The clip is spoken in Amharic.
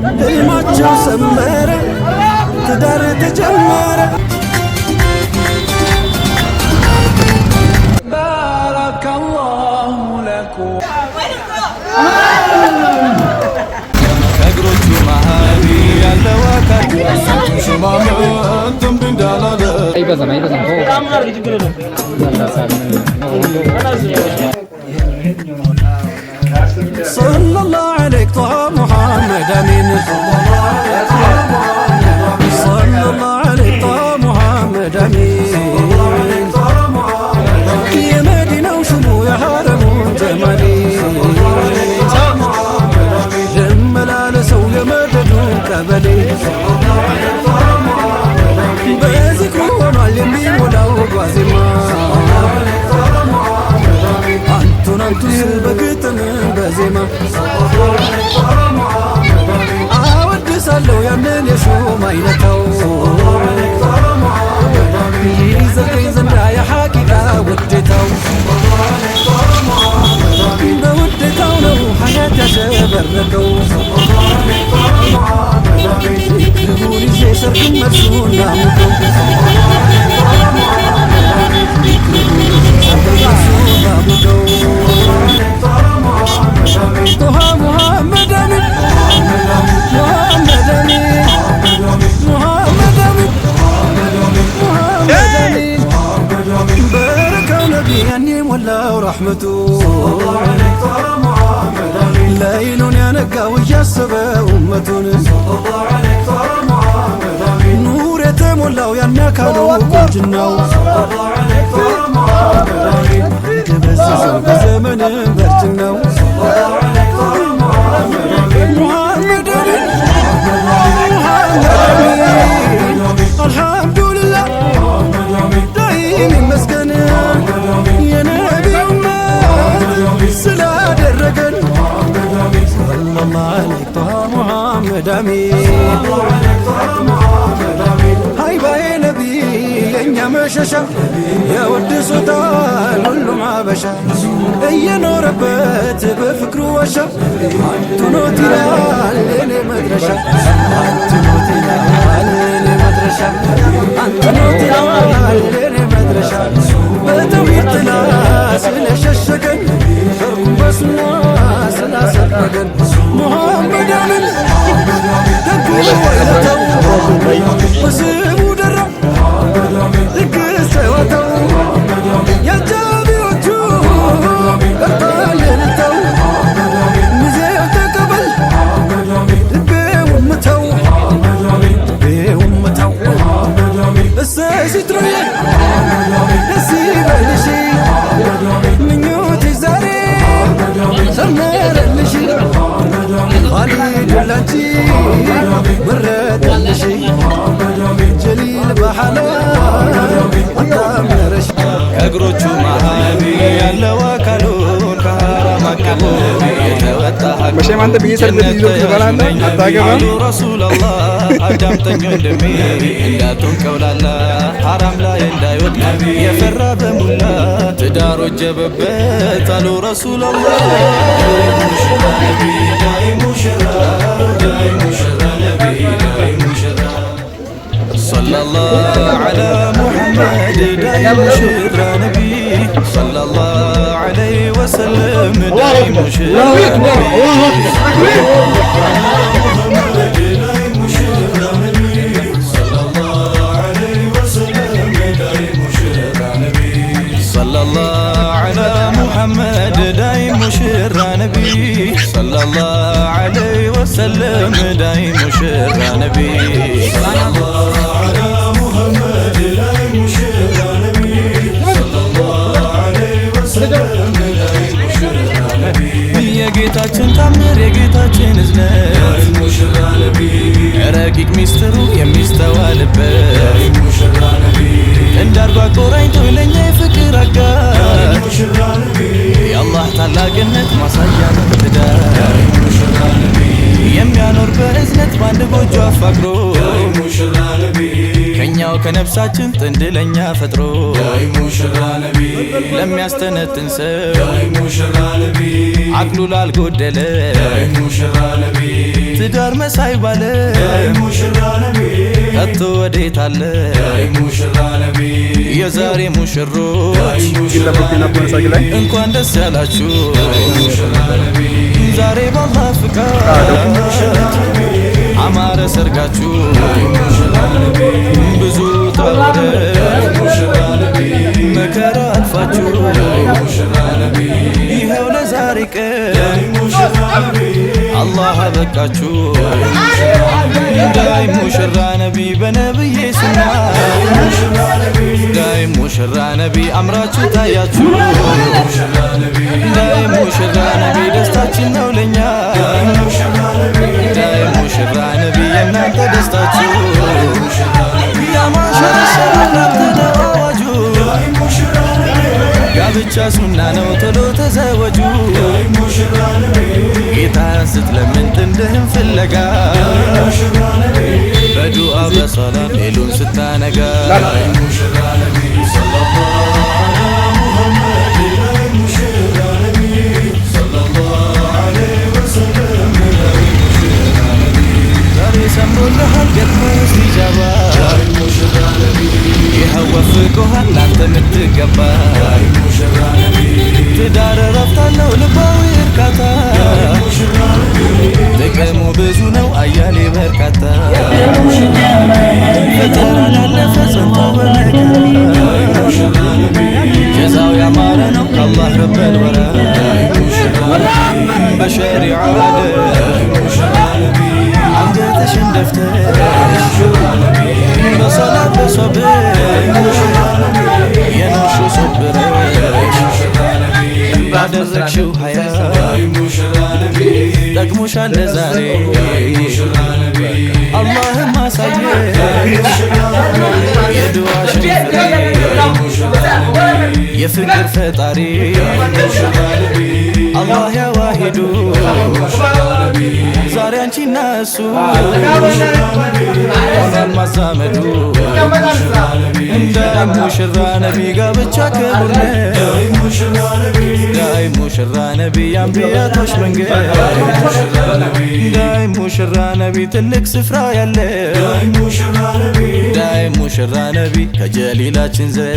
ህልማቸው ሰመረ ትዳር ተጀመረ ባረከላሁ ለኩም ከእግሮቹ መሃል ያለው አካል ሽማምንትም እንዳላለ አይበዛም صلى الله عليك طه محمد امين صلى الله عليك طه محمد امين يا مدينة وشمو يا حرم جمالي جمال سو يا مدد قبلي بذكر ومعلم بي ولا وازما አንቱ ስበግጥም በዜማ አወድሳለሁ ያንን የሹም አይነታው ይዘገኝ ዘንዳ የሐቂቃ ውዴታው በውዴታው ነው ሐያት ያሸበረቀው ክቡር ይዤ ሰርክም መርሱን ናምቀው رحمته ليل ينقى ويجسب أمتون نور يتمولى وينك لوك الجنة تبسس بزمن برجنا محمد الحمد لله دايم مسكن يا نبي سلا درجن صلى الله عليك طه محمد امين هاي باي نبي يا مششا يا ود سلطان كل معبشا اي نوربت بفكر وشا تنوتي لالي مدرشا تنوتي لالي مدرشا تنوتي لالي مدرشا بتوحيد طلاس لششكن فرقم بسنا سلاسكن محمد امين دقوا ويلتو وسيبوا درا لقس وتو يا جابيوتو قطال التو مزيو تقبل بيومتو بيومتو الساسي تروي نسيب الشي منيوتي زاري سمير الشي خالد الانتي مرد الشي جليل بحلا ከእግሮቹ መሃል ያለው አካሉን ከሐራም አቀብ የተወጣ መቼም አንተ ብየሰልህ ይዞ ትበላና አታገባም ረሱላህ አዳምጠኝ ወንድሜ እንዳቱን ቀውላላ ሐራም ላይ እንዳይወጣ የፈራ በሙላ ትዳር ወጀበበት አሉ ረሱላህ ሙሽራ ነቢ ዳይ ሙሽራ ነቢ ዳይ ሙሽራ صلى الله على محمد داي مشرى نبي صلى الله عليه وسلم داي مشرى صلى الله على محمد داي مشرى نبي صلى الله عليه وسلم داي مشرى نبي صلى الله على محمد داي مشرى نبي صلى الله عليه وسلم داي مشرى نبي يا ጌታችን ታምር የጌታችን እዝነት ሙሽራ ነቢ ረቂቅ ሚስጥሩ የሚስተዋልበት ሙሽራ ነቢ እንዳርጓ ቆራኝቶ ለኛ የፍቅር አጋር ሙሽራ ነቢ የአላህ ታላቅነት ማሳያ ነው ትዳር ሙሽራ ነቢ የሚያኖር በእዝነት ባንድ ጎጆ አፋቅሮ ሙሽራ ነቢ ከኛው ከነፍሳችን ጥንድ ለኛ ፈጥሮ ሙሽራ ነቢ ለሚያስተነትን ሰው ሙሽራ ነቢ አቅሉ ላልጎደለ ሙሽራ ነቢ ትዳር መሳይ ባለ ከቶ ወዴት አለ የዛሬ ሙሽሮች እንኳን ደስ ያላችሁ ዛሬ በአላህ ፍቃድ አማረ ሰርጋችሁ ብዙ ተወደ መከራ አልፋችሁ ይኸው ለዛሬ ቀን አላህ አበቃችሁ ዳይ ሙሽራ ነቢ በነብዬ ሱና ዳይ ሙሽራ ነቢ አምራችሁ ታያችሁ ዳይ ሙሽራ ነቢ ደስታችን ነው ለኛ ዳይ ሙሽራ ነቢ የእናንተ ደስታችሁ ተደዋዋጁ ጋብቻ ሱና ነው ቶሎ ተዘወጁ ጌታን ስትለምን ጥንድህን ፍለጋ በዱዓ በሰላም ሌሉን ስታነጋ ዛሬ ሰምሮልሃል ገጥሞ ሲጃባ ይኸው ወፍቆሃል ላንተ ምትገባ ትዳር ረፍታለው ልባዊ እርካታ ጥቅሙ ብዙ ነው አያሌ በርካታ ፈተና ላለፈ ጸንቶ በመከራ ጀዛው ያማረ ነው ከአላህ ረበል ወራ በሸሪዓ አንገትሽን ደፍተሽ በሰላት በሶብር የኖርሹ ሶብረሽ ባደረግሽው ሀያ ጠቅሞሻል ለዛሬ አላህም አሳየሽ የድዋሽን የፍቅር ፈጣሪ አላህ ያዋሂዱ ዛሬ አንቺና እሱ ሆነን ማዛመዱ እንደ ሙሽራ ነቢ ጋብቻ ክቡር ነው ዳይ ሙሽራ ነቢ የአንቢያቶች መንገድ ዳይ ሙሽራ ነቢ ትልቅ ስፍራ ያለው ዳይ ሙሽራ ነቢ ከጀሊላችን ዘ